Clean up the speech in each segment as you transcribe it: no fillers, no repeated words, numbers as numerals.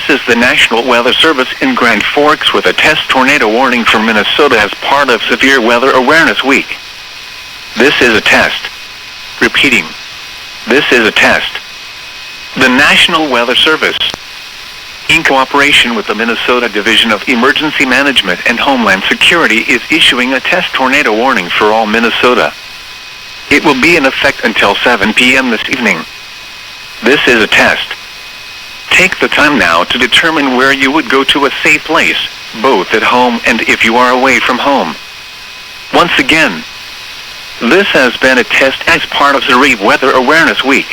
This is the National Weather Service in Grand Forks with a test tornado warning for Minnesota as part of Severe Weather Awareness Week. This is a test. Repeating. This is a test. The National Weather Service, in cooperation with the Minnesota Division of Emergency Management and Homeland Security, is issuing a test tornado warning for all Minnesota. It will be in effect until 7 p.m. this evening. This is a test. Take the time now to determine where you would go to a safe place, both at home and if you are away from home. Once again, this has been a test as part of Severe Weather Awareness Week.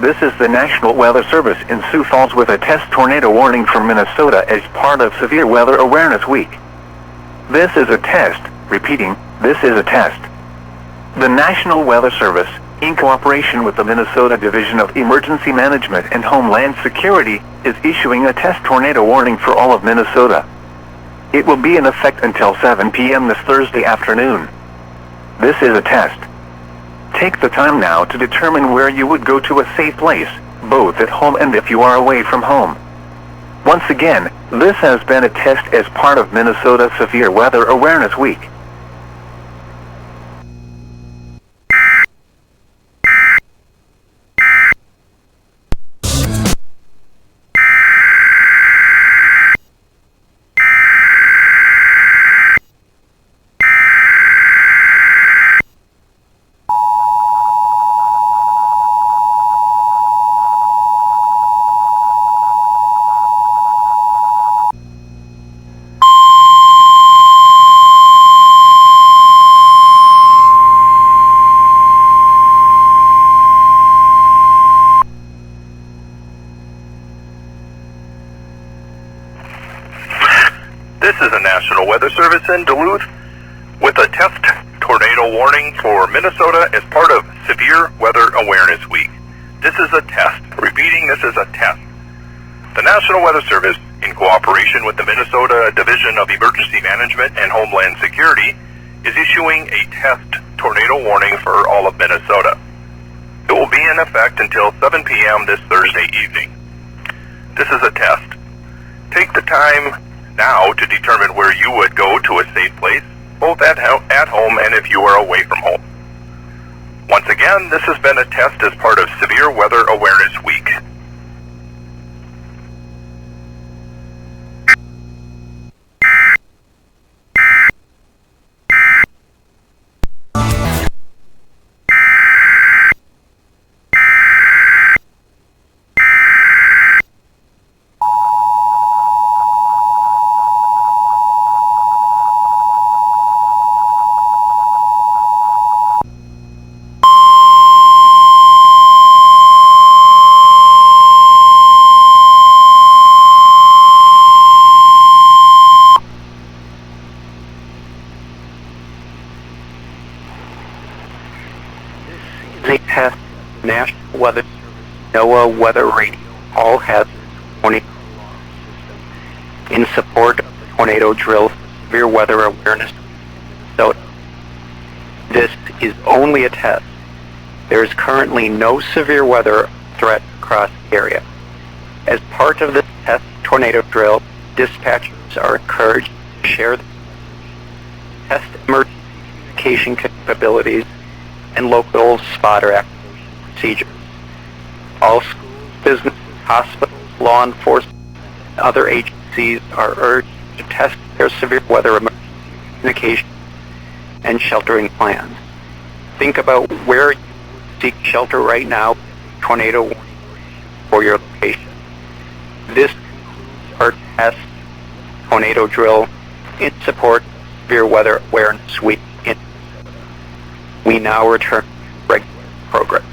This is the National Weather Service in Sioux Falls with a test tornado warning for Minnesota as part of Severe Weather Awareness Week. This is a test. Repeating, this is a test. The National Weather Service, in cooperation with the Minnesota Division of Emergency Management and Homeland Security, is issuing a test tornado warning for all of Minnesota. It will be in effect until 7 p.m. this Thursday afternoon. This is a test. Take the time now to determine where you would go to a safe place, both at home and if you are away from home. Once again, this has been a test as part of Minnesota Severe Weather Awareness Week. This is the National Weather Service in Duluth with a test tornado warning for Minnesota as part of Severe Weather Awareness Week. This is a test. Repeating, this is a test. The National Weather Service, in cooperation with the Minnesota Division of Emergency Management and Homeland Security, is issuing a test tornado warning for all of Minnesota. It will be in effect until 7 p.m. this Thursday evening. This is a test. Take the time now to determine where you would go to a safe place, both at home and if you are away from home. Once again, this has been a test as part of Severe Weather Awareness Week. They test National Weather NOAA Weather Radio All Hazard Tornado System in support of the tornado drill Severe Weather Awareness Minnesota. This is only a test. There is currently no severe weather threat across the area. As part of this test tornado drill, dispatchers are encouraged to share the test emergency communication capabilities and local spotter activation procedures. All schools, businesses, hospitals, law enforcement, and other agencies are urged to test their severe weather emergency communication and sheltering plans. Think about where you seek shelter right now, tornado warning for your location. This concludes our test tornado drill in support of Severe Weather Awareness Week in We now return to regular program.